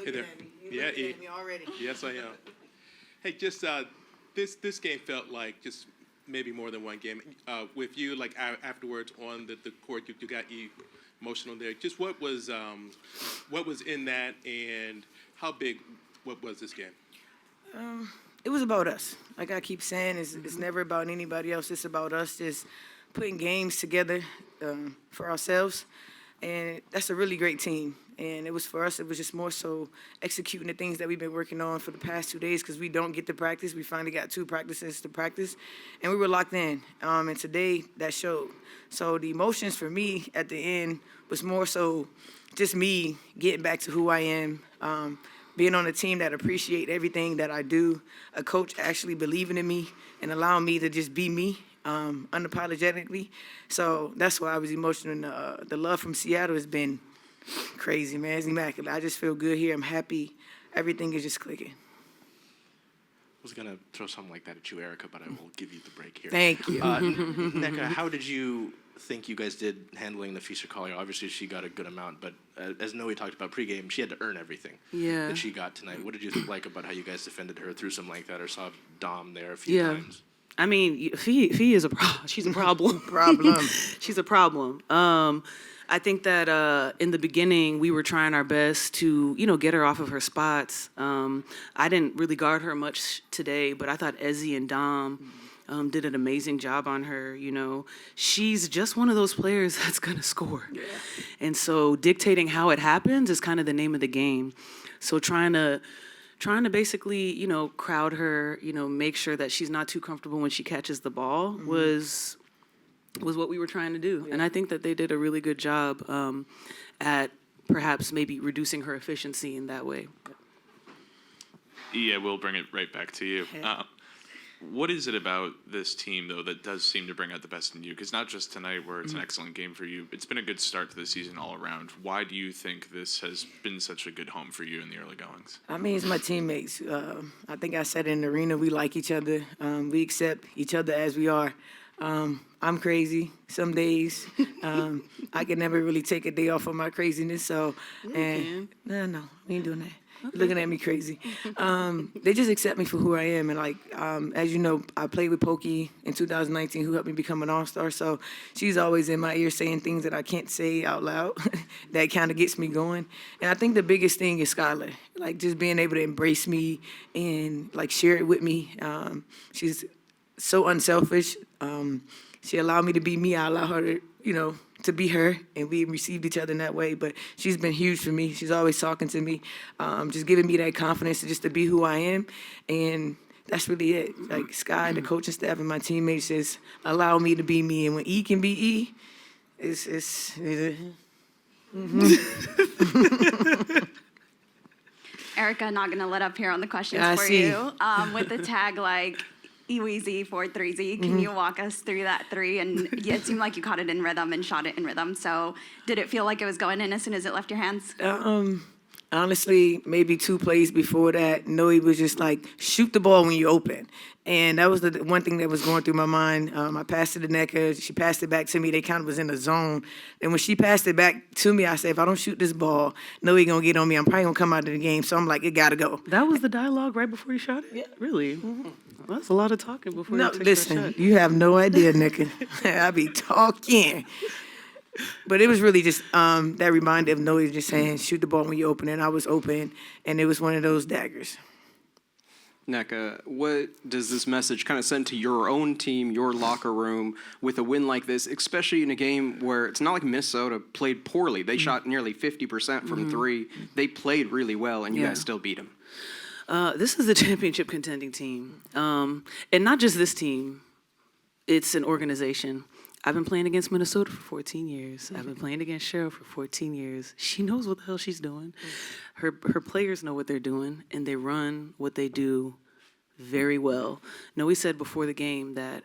Hey there. Yeah, E. At me already. Yes, I am. Hey, just this game felt like just maybe more than one game. With you, like afterwards on the court, you got emotional there. Just what was in that, and how big? What was this game? It was about us. Like I keep saying, it's never about anybody else. It's about us just putting games together for ourselves. And that's a really great team. And it was for us, it was just more so executing the things that we've been working on for the past 2 days because we don't get to practice. We finally got 2 practices to practice. And we were locked in. And today, that showed. So the emotions for me at the end was more so just me getting back to who I am, being on a team that appreciate everything that I do, a coach actually believing in me and allowing me to just be me. Unapologetically. So that's why I was emotional. And the love from Seattle has been crazy, man. It's immaculate. I just feel good here. I'm happy. Everything is just clicking. I was going to throw something like that at you, Erica, but I will give you the break here. Thank you. Nneka, how did you think you guys did handling the Fisher Collier? Obviously, she got a good amount, but as Noe talked about pregame, she had to earn everything that she got tonight. What did you like about how you guys defended her through something like that, or saw Dom there a few times? I mean, Fee is she's a problem. She's a problem. I think that in the beginning, we were trying our best to, get her off of her spots. I didn't really guard her much today, but I thought Ezzy and Dom did an amazing job on her. She's just one of those players that's going to score. Yeah. And so dictating how it happens is kind of the name of the game. So trying to basically, crowd her, make sure that she's not too comfortable when she catches the ball was what we were trying to do. Yeah. And I think that they did a really good job at perhaps maybe reducing her efficiency in that way. Yeah, we'll bring it right back to you. What is it about this team, though, that does seem to bring out the best in you? Because not just tonight, where it's an excellent game for you, it's been a good start to the season all around. Why do you think this has been such a good home for you in the early goings? I mean, it's my teammates. I think I said in the arena, we like each other. We accept each other as we are. I'm crazy some days. I can never really take a day off of my craziness. So, and no, we ain't doing that. Okay. Looking at me crazy. They just accept me for who I am. And as you know, I played with Pokey in 2019, who helped me become an all-star. So she's always in my ear saying things that I can't say out loud. That kind of gets me going. And I think the biggest thing is Skylar. Just being able to embrace me and share it with me. She's so unselfish. She allowed me to be me. I allow her to, to be her, and we received each other in that way. But she's been huge for me. She's always talking to me, just giving me that confidence just to be who I am. And that's really it. Sky, the coaching staff, and my teammates just allow me to be me. And when E can be E, it's Erica, not going to let up here on the questions for you. With the tag Easy 4-3Z. Can you walk us through that three? And it seemed like you caught it in rhythm and shot it in rhythm. So did it feel like it was going in as soon as it left your hands? Honestly, maybe 2 plays before that, Noe was just shoot the ball when you open. And that was the one thing that was going through my mind. I passed it to Nneka. She passed it back to me. They kind of was in the zone. And when she passed it back to me, I said, if I don't shoot this ball, Noe going to get on me. I'm probably going to come out of the game. So I'm like, it got to go. That was the dialogue right before you shot it? Yeah. Really? Mm-hmm. Well, that's a lot of talking before you take that shot. You have no idea, Nneka. I be talking. But it was really just that reminder of Noe just saying, shoot the ball when you open it. And I was open, and it was one of those daggers. Nneka, what does this message kind of send to your own team, your locker room, with a win like this, especially in a game where it's not like Minnesota played poorly. They shot nearly 50% from 3. They played really well, and you guys still beat them. This is a championship contending team. And not just this team. It's an organization. I've been playing against Minnesota for 14 years. I've been playing against Cheryl for 14 years. She knows what the hell she's doing. Her players know what they're doing, and they run what they do very well. Noe said before the game that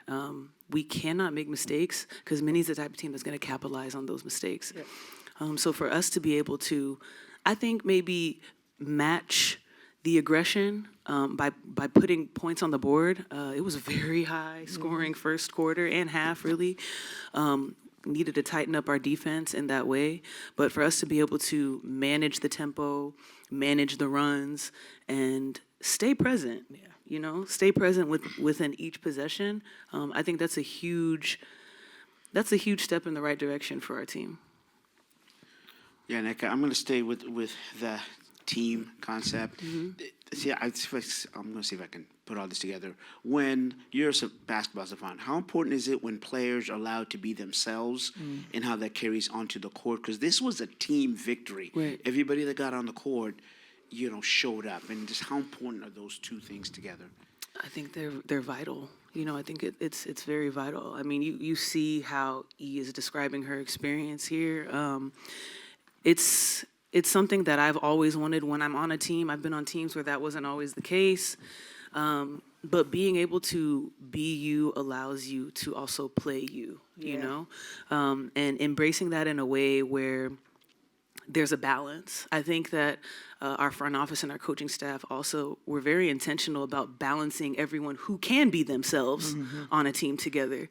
we cannot make mistakes because Minnie's the type of team that's going to capitalize on those mistakes. Yep. So for us to be able to, I think, maybe match the aggression by putting points on the board. It was a very high scoring first quarter and half, really. needed to tighten up our defense in that way. But for us to be able to manage the tempo, manage the runs, and stay present, stay present within each possession, I think that's a huge step in the right direction for our team. Yeah, Nneka, I'm going to stay with the team concept. See, I'm going to see if I can put all this together. When you're a basketball savant, how important is it when players are allowed to be themselves and how that carries onto the court? Because this was a team victory. Right. Everybody that got on the court, showed up. And just how important are those two things together? I think they're vital. I think it's very vital. I mean, you see how E is describing her experience here. It's something that I've always wanted when I'm on a team. I've been on teams where that wasn't always the case. But being able to be you allows you to also play you, and embracing that in a way where there's a balance. I think that our front office and our coaching staff also were very intentional about balancing everyone who can be themselves on a team together.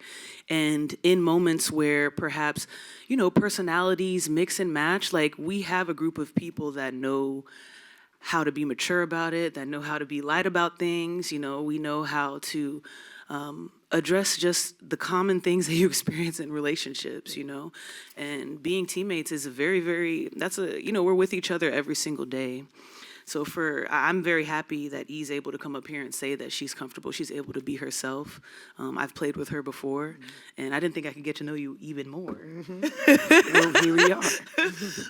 And in moments where perhaps, personalities mix and match, like we have a group of people that know how to be mature about it, that know how to be light about things. We know how to address just the common things that you experience in relationships, and being teammates is a very, very, we're with each other every single day. So I'm very happy that E's able to come up here and say that she's comfortable, she's able to be herself. I've played with her before, and I didn't think I could get to know you even more. Well, here we are.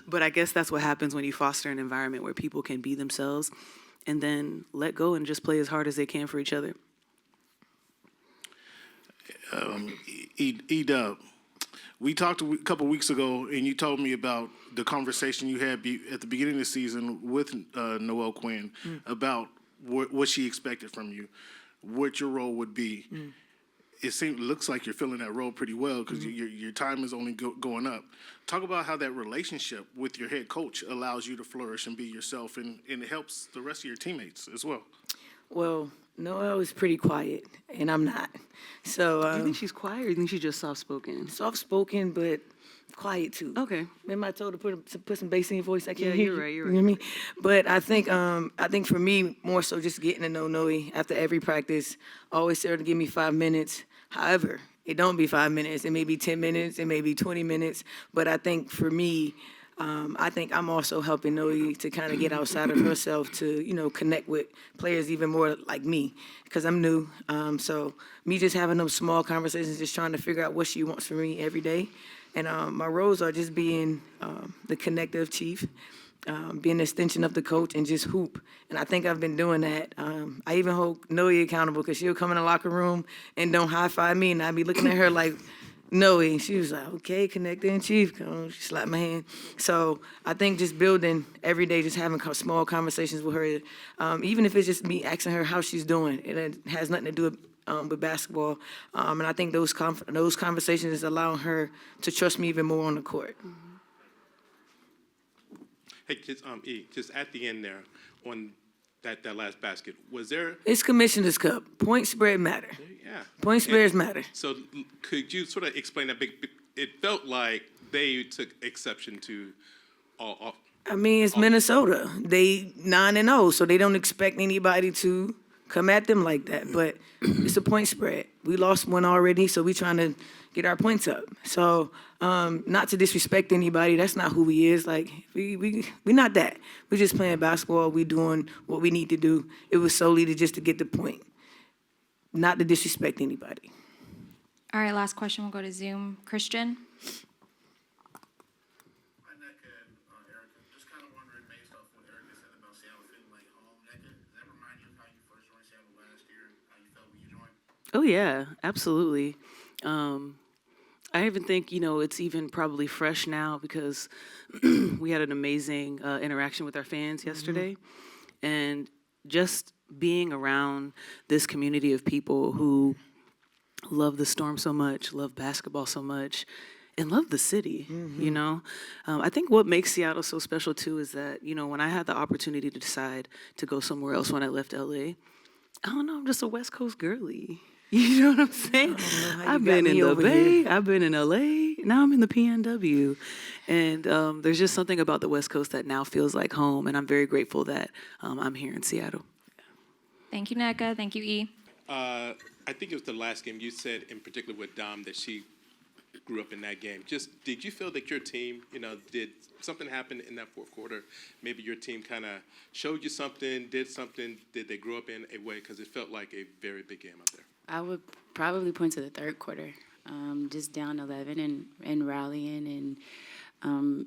But I guess that's what happens when you foster an environment where people can be themselves and then let go and just play as hard as they can for each other. E-Dub, we talked a couple weeks ago, and you told me about the conversation you had at the beginning of the season with Noelle Quinn about what she expected from you, what your role would be. It looks like you're filling that role pretty well because your time is only going up. Talk about how that relationship with your head coach allows you to flourish and be yourself, and it helps the rest of your teammates as well. Well, Noelle is pretty quiet, and I'm not. So You think she's quiet, or you think she's just soft-spoken? soft-spoken, but quiet too. Okay. Remember I told her to put some bass in your voice? I can't Yeah, hear you're you. right, You know what I mean? But I think for me, more so just getting to know Noe after every practice. I always tell her to give me 5 minutes. However, it don't be 5 minutes. It may be 10 minutes. It may be 20 minutes. But I think for me, I think I'm also helping Noe to kind of get outside of herself to, connect with players even more like me because I'm new. So me just having those small conversations, just trying to figure out what she wants from me every day. And my roles are just being the connective chief, being an extension of the coach, and just hoop. And I think I've been doing that. I even hold Noe accountable because she'll come in the locker room and don't high-five me, and I'd be looking at her like, Noe. She was like, okay, connector in chief. She slapped my hand. So I think just building every day, just having small conversations with her, even if it's just me asking her how she's doing. It has nothing to do with basketball. And I think those conversations is allowing her to trust me even more on the court. Hey, just at the end there on that last basket, was there? It's Commissioner's Cup. Point spread matter. Yeah. Point spreads matter. So could you sort of explain that? It felt like they took exception to all. I mean, it's Minnesota. They 9-0, so they don't expect anybody to come at them like that. But it's a point spread. We lost one already, so we're trying to get our points up. So not to disrespect anybody, that's not who we is. Like we not that. We're just playing basketball. We doing what we need to do. It was solely to get the point, not to disrespect anybody. All right, last question. We'll go to Zoom. Christian. Hi, Nneka and Erica. Just kind of wondering, based off what Erica said about Seattle feeling like home, Nneka, does that remind you of how you first joined Seattle last year, how you felt when you joined? Oh, yeah, absolutely. I even think, it's even probably fresh now because we had an amazing interaction with our fans yesterday. And just being around this community of people who love the Storm so much, love basketball so much, and love the city, I think what makes Seattle so special, too, is that, when I had the opportunity to decide to go somewhere else when I left LA, I don't know, I'm just a West Coast girly. You know what I'm saying? I've been in the Bay, I've been in LA, now I'm in the PNW. And there's just something about the West Coast that now feels like home, and I'm very grateful that I'm here in Seattle. Thank you, Nneka. Thank you, E. I think it was the last game you said in particular with Dom that she grew up in that game. Just did you feel that your team, did something happen in that fourth quarter? Maybe your team kind of showed you something, did something, did they grow up in a way? Because it felt like a very big game out there. I would probably point to the third quarter, just down 11 and rallying and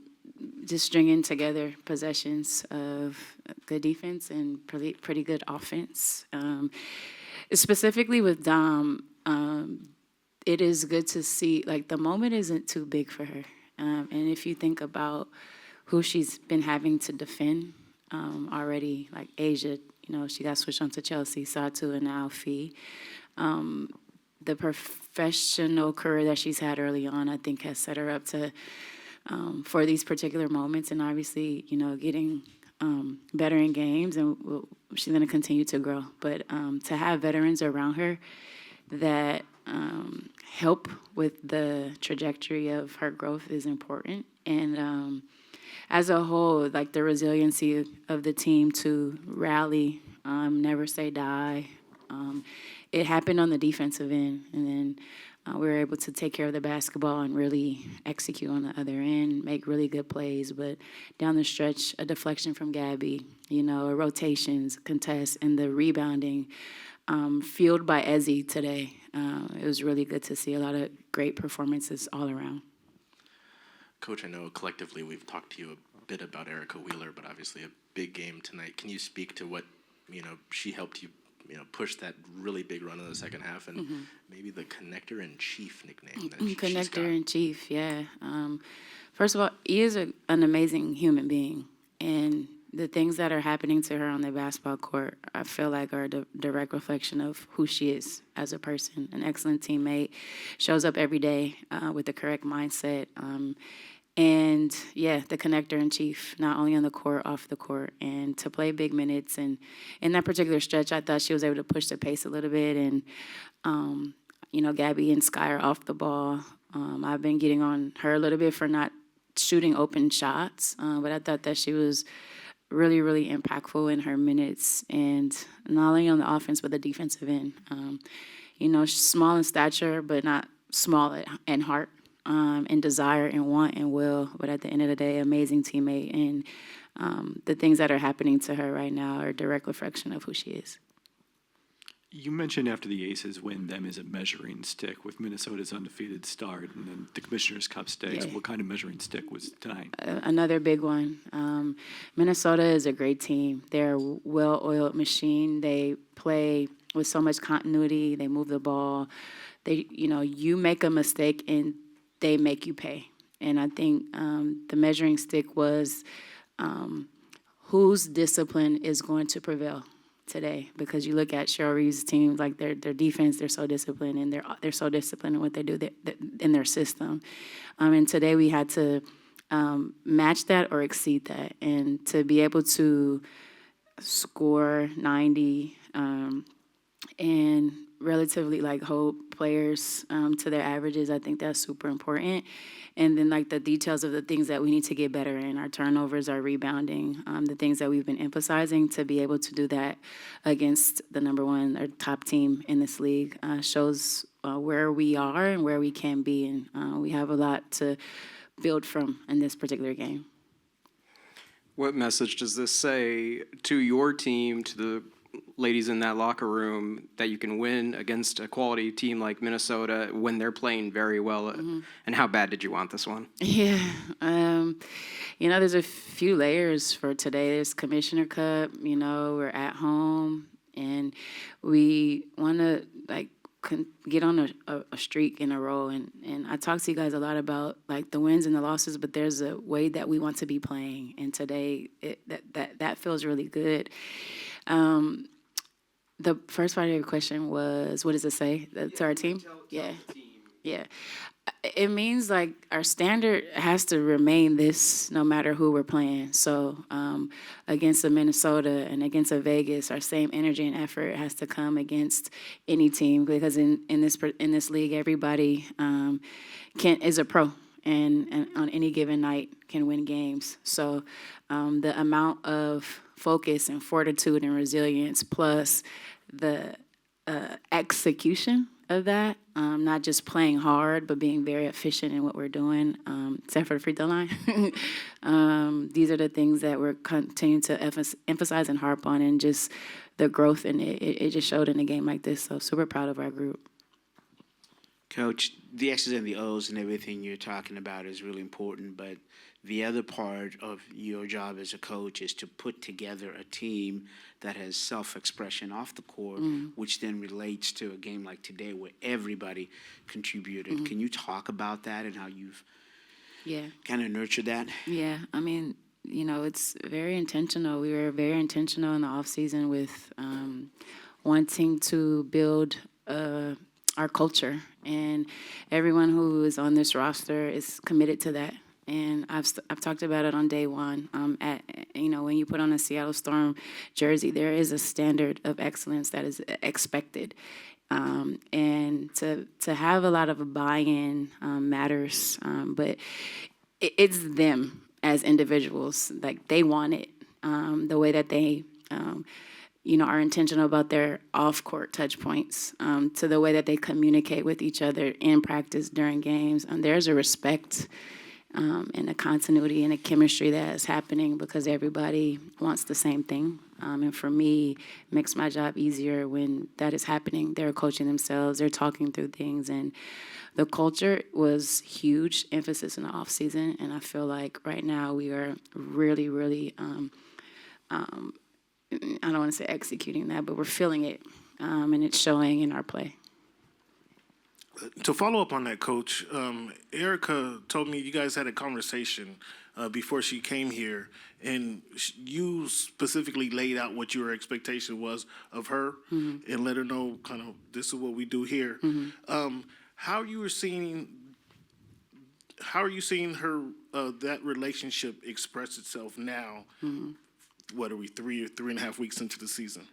just stringing together possessions of good defense and pretty good offense. Specifically with Dom, it is good to see, like, the moment isn't too big for her. And if you think about who she's been having to defend already, like Asia, she got switched on to Chelsea, Satu, and now Fee. The professional career that she's had early on, I think, has set her up to for these particular moments, and obviously, getting better in games, and she's going to continue to grow. But to have veterans around her that help with the trajectory of her growth is important. And as a whole, like the resiliency of the team to rally, never say die. It happened on the defensive end, and then we were able to take care of the basketball and really execute on the other end, make really good plays. But down the stretch, a deflection from Gabby, rotations, contests, and the rebounding, fueled by Ezzy today. It was really good to see a lot of great performances all around. Coach, I know collectively we've talked to you a bit about Erica Wheeler, but obviously a big game tonight. Can you speak to what, she helped you, push that really big run in the second half, and maybe the connector-in-chief nickname that she's got? Connector-in-chief, yeah. First of all, he is an amazing human being, and the things that are happening to her on the basketball court, I feel like are a direct reflection of who she is as a person. An excellent teammate, shows up every day with the correct mindset. And, yeah, the connector-in-chief, not only on the court, off the court, and to play big minutes. And in that particular stretch, I thought she was able to push the pace a little bit. And, Gabby and Sky are off the ball. I've been getting on her a little bit for not shooting open shots, but I thought that she was really, really impactful in her minutes, and not only on the offense, but the defensive end. She's small in stature, but not small in heart, and desire and want and will. But at the end of the day, amazing teammate, and the things that are happening to her right now are a direct reflection of who she is. You mentioned after the Aces win them as a measuring stick with Minnesota's undefeated start and then the Commissioner's Cup stakes. Yeah. What kind of measuring stick was tonight? Another big one. Minnesota is a great team. They're a well-oiled machine. They play with so much continuity. They move the ball. You make a mistake and they make you pay. And I think the measuring stick was whose discipline is going to prevail today, because you look at Cheryl Reeves' team, like their defense, they're so disciplined, and they're so disciplined in what they do in their system. And today we had to match that or exceed that, and to be able to score 90 and relatively hold players to their averages, I think that's super important. And then the details of the things that we need to get better in, our turnovers, our rebounding, the things that we've been emphasizing, to be able to do that against the number one or top team in this league shows where we are and where we can be. And we have a lot to build from in this particular game. What message does this say to your team, to the ladies in that locker room, that you can win against a quality team like Minnesota when they're playing very well? And how bad did you want this one? Yeah. There's a few layers for today. There's Commissioner Cup, we're at home, and we want to get on a streak in a row. And I talk to you guys a lot about the wins and the losses, but there's a way that we want to be playing. And today that feels really good. The first part of your question was, what does it say to our team? Yeah. It means like our standard has to remain this no matter who we're playing. So against a Minnesota and against a Vegas, our same energy and effort has to come against any team, because in this league, everybody is a pro and on any given night can win games. So the amount of focus and fortitude and resilience, plus the execution of that, not just playing hard, but being very efficient in what we're doing, except for the free throw line. These are the things that we're continuing to emphasize and harp on, and just the growth in it. It just showed in a game like this, so super proud of our group. Coach, the X's and the O's and everything you're talking about is really important, but the other part of your job as a coach is to put together a team that has self-expression off the court, which then relates to a game like today where everybody contributed. Can you talk about that and how you've kind of nurtured that? Yeah, I mean, it's very intentional. We were very intentional in the offseason with wanting to build our culture, and everyone who is on this roster is committed to that. And I've talked about it on day one. When you put on a Seattle Storm jersey, there is a standard of excellence that is expected. And to have a lot of buy-in matters, but it's them as individuals. Like, they want it, the way that they are intentional about their off-court touch points, to the way that they communicate with each other in practice during games. There's a respect and a continuity and a chemistry that is happening because everybody wants the same thing. And for me, it makes my job easier when that is happening. They're coaching themselves, they're talking through things, and the culture was huge emphasis in the off season. And I feel like right now we are really, really, I don't want to say executing that, but we're feeling it, and it's showing in our play. To follow up on that, Coach, Erica told me you guys had a conversation before she came here, and you specifically laid out what your expectation was of her, and let her know kind of this is what we do here. How are you seeing her that relationship express itself now? What are we, 3.5 weeks into the season?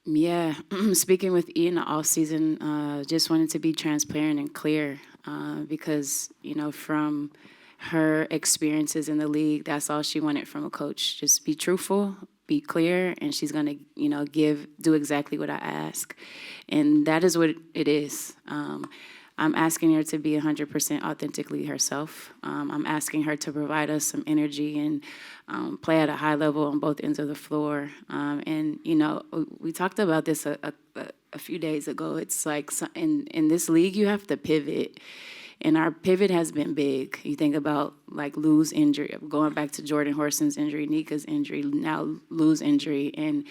Yeah, speaking with E in the off season, just wanted to be transparent and clear, because from her experiences in the league, that's all she wanted from a coach. Just be truthful, be clear, and she's gonna do exactly what I ask, and that is what it is. I'm asking her to be 100% authentically herself. I'm asking her to provide us some energy and play at a high level on both ends of the floor. And we talked about this a few days ago. It's like in this league, you have to pivot. And our pivot has been big. You think about like Lou's injury, going back to Jordan Horson's injury, Nneka's injury, now Lou's injury, and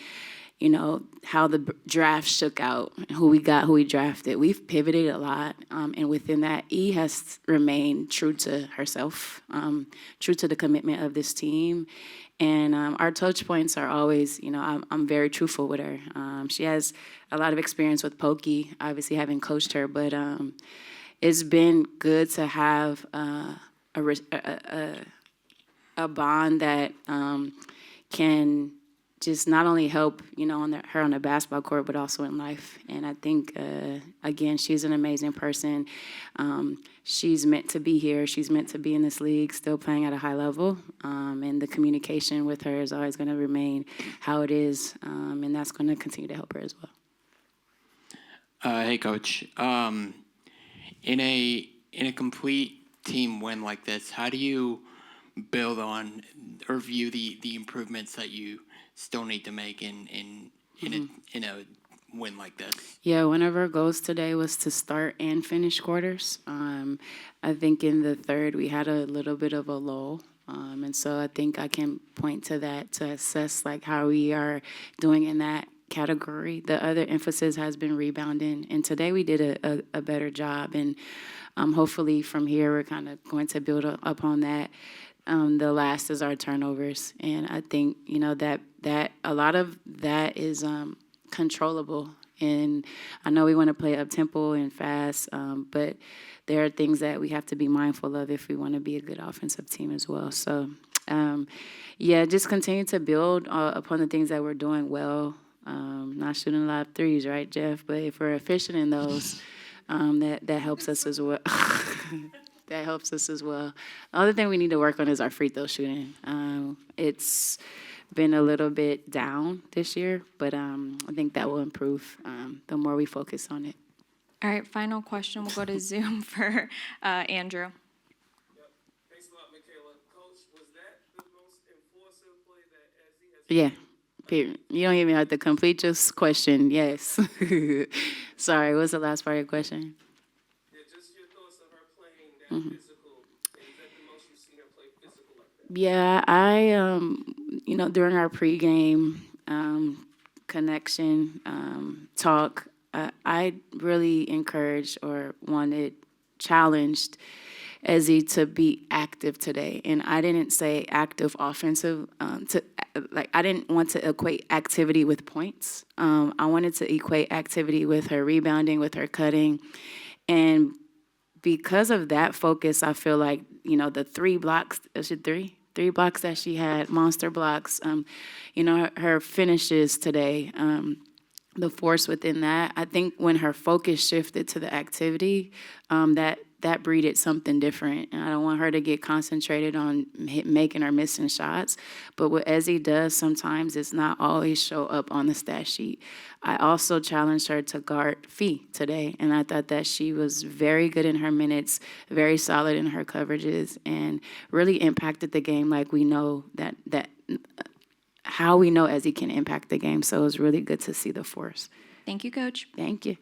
how the draft shook out, who we drafted. We've pivoted a lot, and within that, E has remained true to herself, true to the commitment of this team. And our touch points are always, I'm very truthful with her. She has a lot of experience with Pokey, obviously having coached her, but it's been good to have a bond that can just not only help, her on the basketball court, but also in life. And I think, again, she's an amazing person. She's meant to be here. She's meant to be in this league, still playing at a high level. And the communication with her is always going to remain how it is. And that's going to continue to help her as well. Hey, Coach. In a complete team win like this, how do you build on or view the improvements that you still need to make in a win like this? Yeah, one of our goals today was to start and finish quarters. I think in the third we had a little bit of a lull. And so I think I can point to that to assess like how we are doing in that category. The other emphasis has been rebounding, and today we did a better job. And hopefully from here we're kind of going to build upon that. The last is our turnovers, and I think that a lot of that is controllable, And I know we want to play up-tempo and fast, but there are things that we have to be mindful of if we want to be a good offensive team as well. So, yeah, just continue to build upon the things that we're doing well. Not shooting a lot of threes, right, Jeff? But if we're efficient in those, that helps us as well. That helps us as well. The other thing we need to work on is our free throw shooting. It's been a little bit down this year, but I think that will improve the more we focus on it. All right, final question. We'll go to Zoom for Andrew. Thanks a lot, Michaela. Coach, was that the most enforcing play that Ezzy has? Yeah. Period. You don't even have to complete your question. Yes. Sorry, what's the last part of your question? Yeah, just your thoughts of her playing that physical. Is that the most you've seen her play physical like that? Yeah, I, during our pregame connection talk, I really encouraged or challenged Ezzy to be active today. And I didn't say active offensive, I didn't want to equate activity with points. I wanted to equate activity with her rebounding, with her cutting. And because of that focus, I feel like, the 3 blocks, is it 3? 3 blocks that she had, monster blocks, her finishes today, the force within that. I think when her focus shifted to the activity, that breeded something different. And I don't want her to get concentrated on making or missing shots. But what Ezzy does sometimes is not always show up on the stat sheet. I also challenged her to guard Fee today. And I thought that she was very good in her minutes, very solid in her coverages, and really impacted the game like we know that how we know Ezzy can impact the game. So it was really good to see the force. Thank you, Coach. Thank you.